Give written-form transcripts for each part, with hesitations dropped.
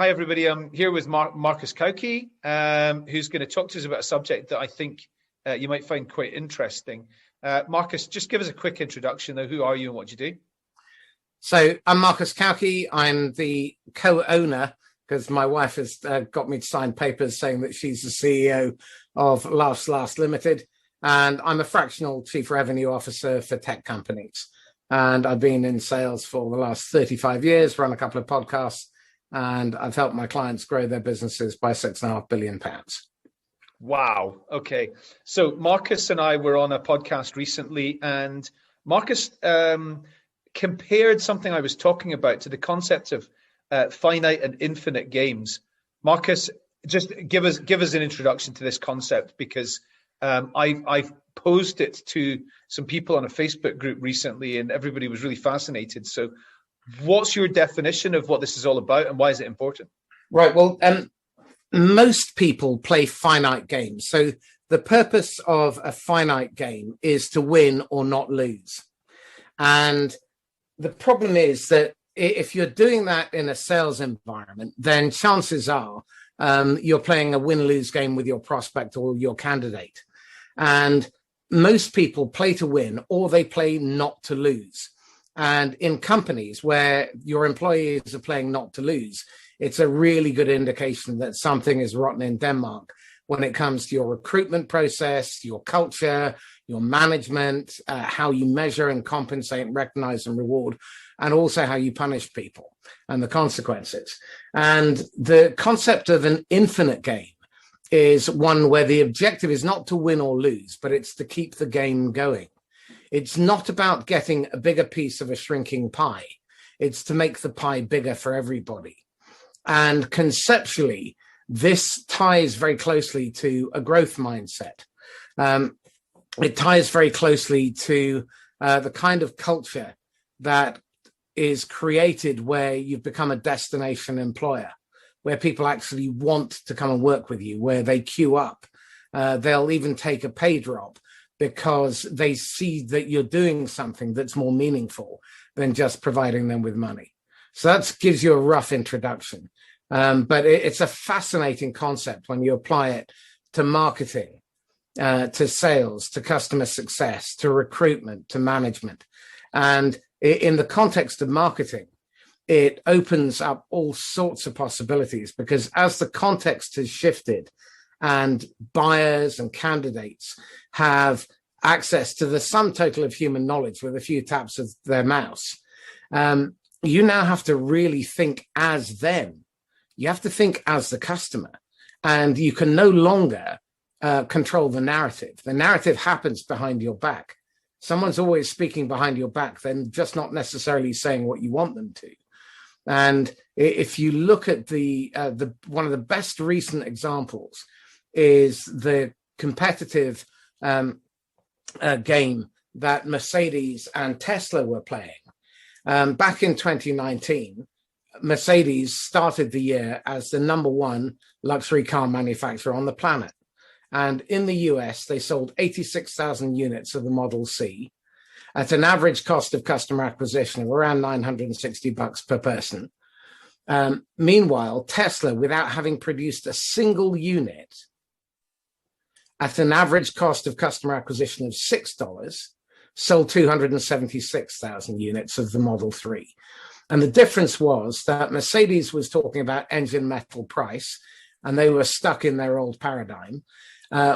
Hi, everybody. I'm here with Marcus Cauchi, who's going to talk to us about a subject that I think you might find quite interesting. Marcus, just give us a quick introduction, though. Who are you and what do you do? So I'm Marcus Cauchi. I'm the co-owner, because my wife has got me to sign papers saying that she's the CEO of Last Limited. And I'm a fractional chief revenue officer for tech companies. And I've been in sales for the last 35 years, run a couple of podcasts, and I've helped my clients grow their businesses by £6.5 billion. Wow. Okay. So Marcus and I were on a podcast recently, and Marcus compared something I was talking about to the concept of finite and infinite games. Marcus, just give us an introduction to this concept, because I've posed it to some people on a Facebook group recently, and everybody was really fascinated. So what's your definition of what this is all about, and why is it important? Right. Well, most people play finite games. So the purpose of a finite game is to win or not lose. And the problem is that if you're doing that in a sales environment, then chances are you're playing a win-lose game with your prospect or your candidate. And most people play to win, or they play not to lose. And in companies where your employees are playing not to lose, it's a really good indication that something is rotten in Denmark when it comes to your recruitment process, your culture, your management, how you measure and compensate and recognize and reward, and also how you punish people and the consequences. And the concept of an infinite game is one where the objective is not to win or lose, but it's to keep the game going. It's not about getting a bigger piece of a shrinking pie. It's to make the pie bigger for everybody. And conceptually, this ties very closely to a growth mindset. It ties very closely to the kind of culture that is created where you've become a destination employer, where people actually want to come and work with you, where they queue up. They'll even take a pay drop because they see that you're doing something that's more meaningful than just providing them with money. So that gives you a rough introduction. But it's a fascinating concept when you apply it to marketing, to sales, to customer success, to recruitment, to management. And in the context of marketing, it opens up all sorts of possibilities, because as the context has shifted and buyers and candidates have access to the sum total of human knowledge with a few taps of their mouse, you now have to really think as them. You have to think as the customer, and you can no longer control the narrative. The narrative happens behind your back. Someone's always speaking behind your back, then just not necessarily saying what you want them to. And if you look at the one of the best recent examples is the competitive game that Mercedes and Tesla were playing. Back in 2019, Mercedes started the year as the #1 luxury car manufacturer on the planet. And in the US, they sold 86,000 units of the Model C at an average cost of customer acquisition of around $960 per person. Meanwhile, Tesla, without having produced a single unit, at an average cost of customer acquisition of $6, sold 276,000 units of the Model 3. And the difference was that Mercedes was talking about engine metal price, and they were stuck in their old paradigm,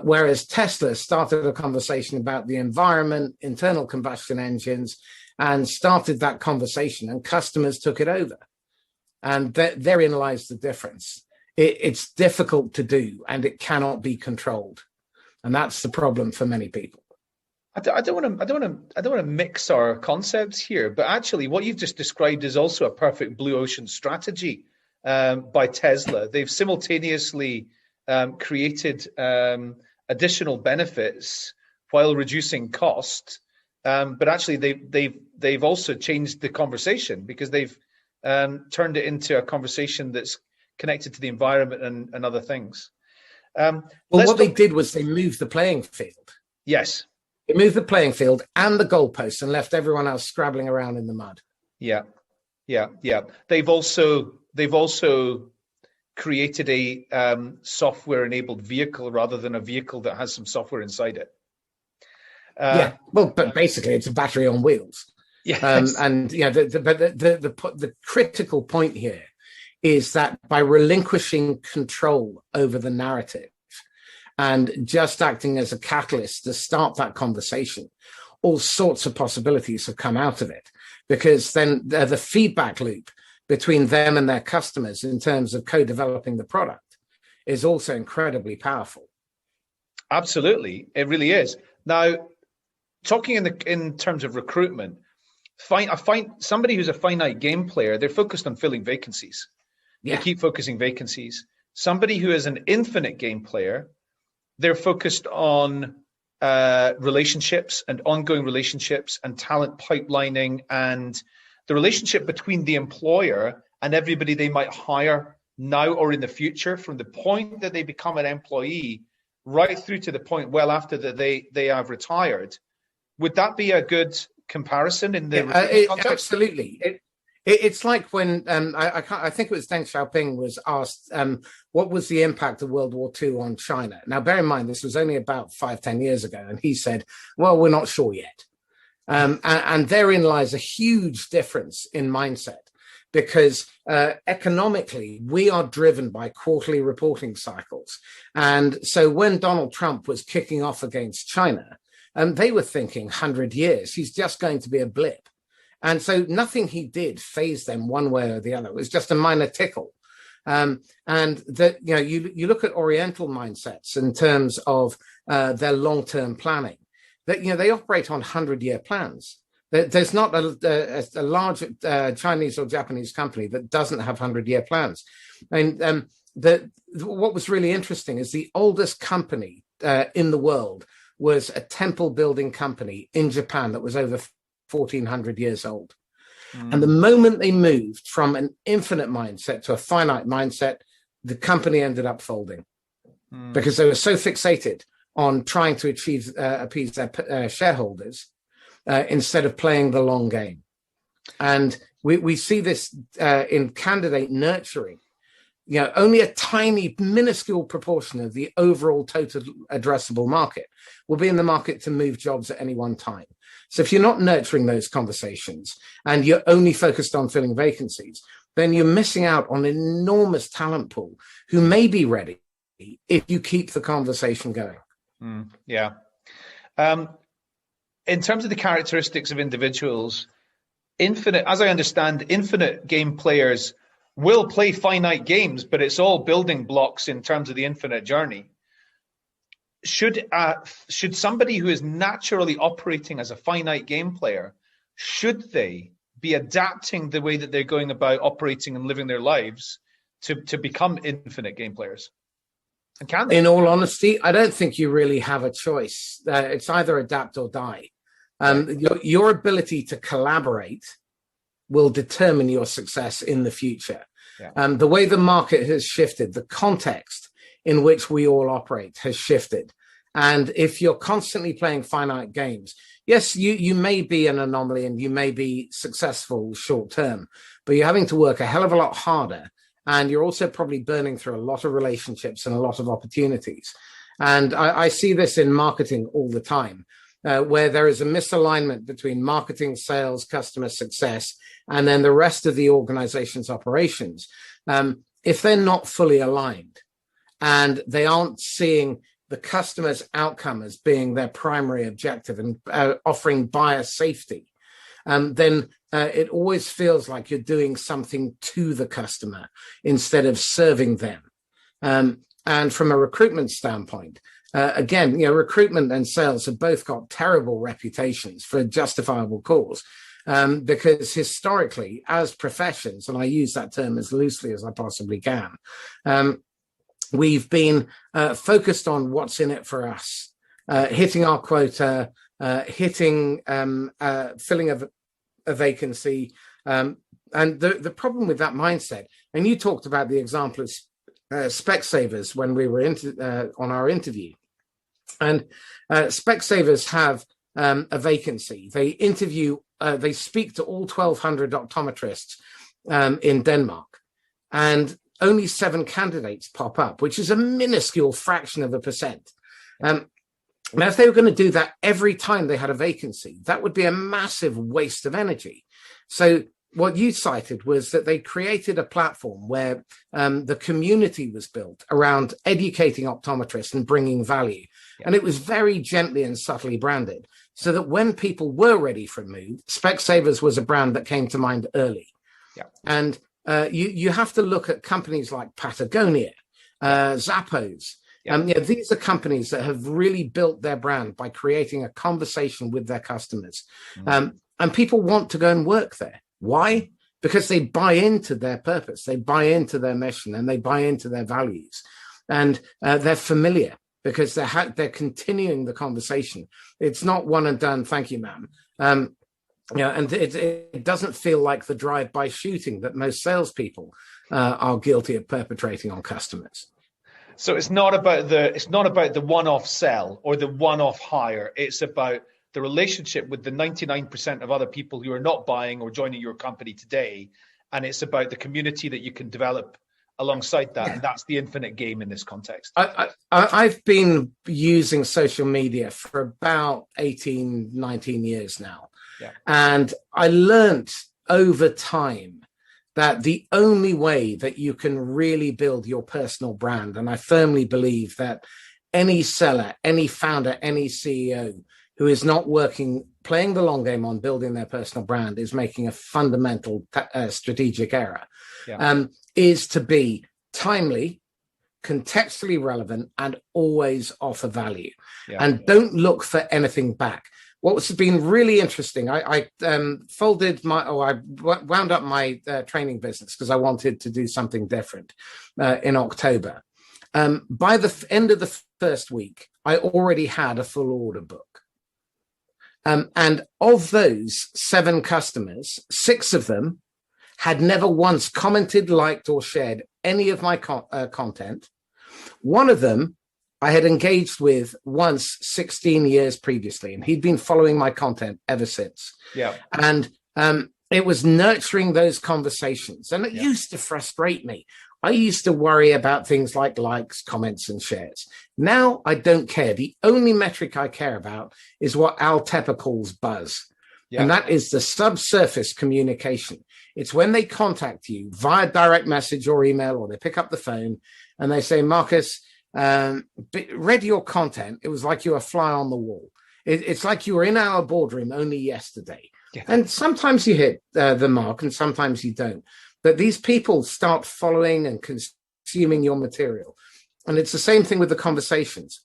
whereas Tesla started a conversation about the environment, internal combustion engines, and started that conversation, and customers took it over. And therein lies the difference. It's difficult to do, and it cannot be controlled. And that's the problem for many people. I don't want to mix our concepts here, but actually, what you've just described is also a perfect blue ocean strategy by Tesla. They've simultaneously created additional benefits while reducing cost, but actually they've also changed the conversation, because they've turned it into a conversation that's connected to the environment and other things. What they did was they moved the playing field. Yes. They moved the playing field and the goalposts and left everyone else scrabbling around in the mud. Yeah. They've also created a software-enabled vehicle rather than a vehicle that has some software inside it. But basically, it's a battery on wheels. Yes. And the critical point here is that by relinquishing control over the narrative and just acting as a catalyst to start that conversation, all sorts of possibilities have come out of it, because then the feedback loop between them and their customers in terms of co-developing the product is also incredibly powerful. Absolutely, it really is. Now, talking in terms of recruitment, I find somebody who's a finite game player, they're focused on filling vacancies. They keep focusing vacancies. Somebody who is an infinite game player, they're focused on relationships and ongoing relationships and talent pipelining and the relationship between the employer and everybody they might hire now or in the future, from the point that they become an employee right through to the point well after that they have retired. Would that be a good comparison in the context? Absolutely. It's like when I think it was Deng Xiaoping was asked what was the impact of World War II on China. Now, bear in mind, this was only about 5-10 years ago, and he said, well, we're not sure yet. And therein lies a huge difference in mindset, because economically, we are driven by quarterly reporting cycles. And so when Donald Trump was kicking off against China, they were thinking 100 years, he's just going to be a blip. And so nothing he did fazed them one way or the other. It was just a minor tickle. And that, you look at Oriental mindsets in terms of their long-term planning, that, they operate on 100-year plans. There's not a large Chinese or Japanese company that doesn't have 100-year plans. And what was really interesting is the oldest company in the world was a temple building company in Japan that was over 1,400 years old. And the moment they moved from an infinite mindset to a finite mindset, the company ended up folding because they were so fixated on trying to appease their shareholders instead of playing the long game. And we see this in candidate nurturing. Only a tiny, minuscule proportion of the overall total addressable market will be in the market to move jobs at any one time. So if you're not nurturing those conversations and you're only focused on filling vacancies, then you're missing out on an enormous talent pool who may be ready if you keep the conversation going. In terms of the characteristics of individuals, as I understand, infinite game players will play finite games, but it's all building blocks in terms of the infinite journey. Should somebody who is naturally operating as a finite game player, should they be adapting the way that they're going about operating and living their lives to become infinite game players? And can they? In all honesty, I don't think you really have a choice. It's either adapt or die. Your ability to collaborate will determine your success in the future. The way the market has shifted, the context in which we all operate has shifted. And if you're constantly playing finite games, yes, you may be an anomaly and you may be successful short term, but you're having to work a hell of a lot harder. And you're also probably burning through a lot of relationships and a lot of opportunities. And I see this in marketing all the time, where there is a misalignment between marketing, sales, customer success, and then the rest of the organization's operations. If they're not fully aligned and they aren't seeing the customer's outcome as being their primary objective and offering buyer safety, then it always feels like you're doing something to the customer instead of serving them. And from a recruitment standpoint, again, recruitment and sales have both got terrible reputations for a justifiable cause. Because historically, as professions, and I use that term as loosely as I possibly can, we've been focused on what's in it for us, hitting our quota, filling a vacancy. And the problem with that mindset, and you talked about the example of Specsavers when we were on our interview, and Specsavers have a vacancy. They they speak to all 1,200 optometrists in Denmark, and only 7 candidates pop up, which is a minuscule fraction of a percent. Now, if they were going to do that every time they had a vacancy, that would be a massive waste of energy. So what you cited was that they created a platform where the community was built around educating optometrists and bringing value. Yeah. And it was very gently and subtly branded so that when people were ready for a move, Specsavers was a brand that came to mind early. Yeah. And you have to look at companies like Patagonia, Zappos. These are companies that have really built their brand by creating a conversation with their customers. And people want to go and work there. Why? Because they buy into their purpose, they buy into their mission, and they buy into their values. And they're familiar because they're continuing the conversation. It's not one and done, thank you, ma'am. And it doesn't feel like the drive-by shooting that most salespeople are guilty of perpetrating on customers. So it's not about the one-off sell or the one-off hire. It's about the relationship with the 99% of other people who are not buying or joining your company today, and it's about the community that you can develop alongside that. Yeah. And that's the infinite game in this context. I've been using social media for about 18, 19 years now. Yeah. And I learned over time that the only way that you can really build your personal brand, and I firmly believe that any seller, any founder, any CEO who is not playing the long game on building their personal brand is making a fundamental strategic error, is to be timely, contextually relevant, and always offer value. Yeah. And don't look for anything back. What's been really interesting, I wound up my training business because I wanted to do something different in October. By the end of the first week, I already had a full order book. And of those 7 customers, 6 of them had never once commented, liked, or shared any of my content. One of them I had engaged with once 16 years previously, and he'd been following my content ever since. Yeah. And it was nurturing those conversations. And it used to frustrate me. I used to worry about things like likes, comments, and shares. Now I don't care. The only metric I care about is what Al Tepper calls buzz. Yeah. And that is the subsurface communication. It's when they contact you via direct message or email, or they pick up the phone and they say, Marcus, read your content. It was like you were a fly on the wall. It's like you were in our boardroom only yesterday. Yeah. And sometimes you hit the mark and sometimes you don't. But these people start following and consuming your material. And it's the same thing with the conversations.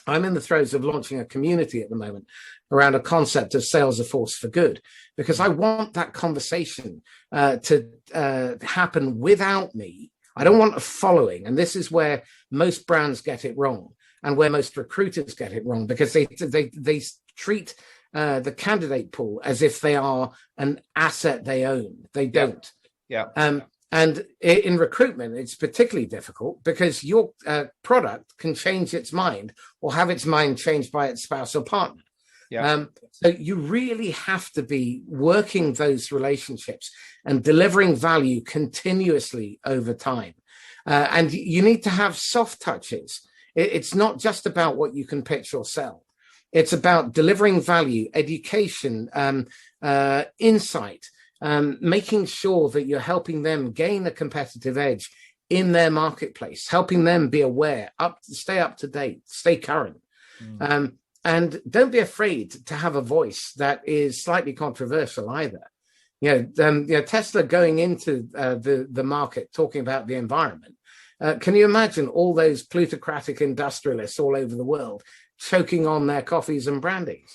I'm in the throes of launching a community at the moment around a concept of sales a force for good, because I want that conversation to happen without me. I don't want a following. And this is where most brands get it wrong and where most recruiters get it wrong, because they treat the candidate pool as if they are an asset they own. They don't. Yeah. And in recruitment, it's particularly difficult because your product can change its mind or have its mind changed by its spouse or partner. Yeah. So you really have to be working those relationships and delivering value continuously over time. And you need to have soft touches. It's not just about what you can pitch or sell. It's about delivering value, education, insight, making sure that you're helping them gain a competitive edge in their marketplace, helping them be aware, stay up to date, stay current. And don't be afraid to have a voice that is slightly controversial either. Tesla going into the market talking about the environment. Can you imagine all those plutocratic industrialists all over the world choking on their coffees and brandies?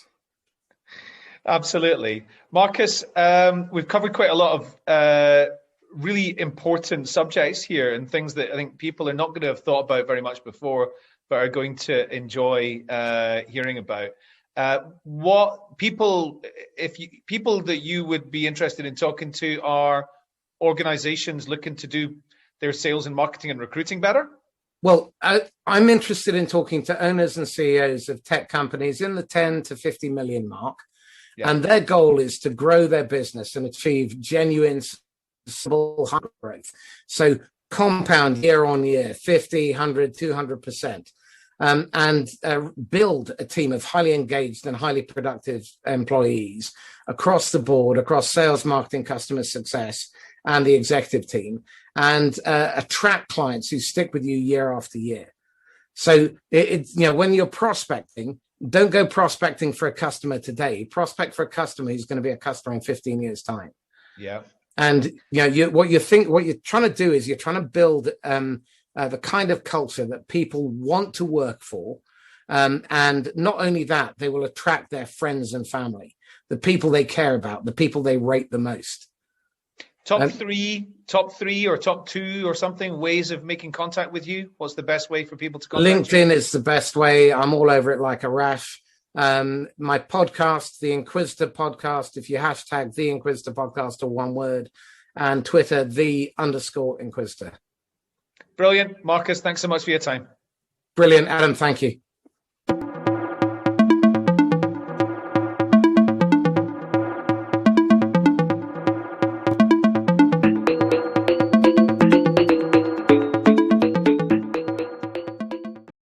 Absolutely. Marcus, we've covered quite a lot of really important subjects here and things that I think people are not going to have thought about very much before, but are going to enjoy hearing about. What people that you would be interested in talking to are organizations looking to do their sales and marketing and recruiting better? Well, I'm interested in talking to owners and CEOs of tech companies in the 10 to 50 million mark. Yeah. And their goal is to grow their business and achieve genuine, sustainable growth. So compound year on year, 50, 100, 200%, and build a team of highly engaged and highly productive employees across the board, across sales, marketing, customer success, and the executive team, and attract clients who stick with you year after year. So when you're prospecting, don't go prospecting for a customer today. Prospect for a customer who's going to be a customer in 15 years' time. Yeah. And what you're trying to do is you're trying to build the kind of culture that people want to work for, and not only that, they will attract their friends and family, the people they care about, the people they rate the most. Top three or top two or something, ways of making contact with you? What's the best way for people to contact you? LinkedIn is the best way. I'm all over it like a rash. My podcast, the Inquisitor podcast, if you hashtag the Inquisitor podcast or one word, and Twitter, _Inquisitor. Brilliant. Marcus, thanks so much for your time. Brilliant, Adam. Thank you.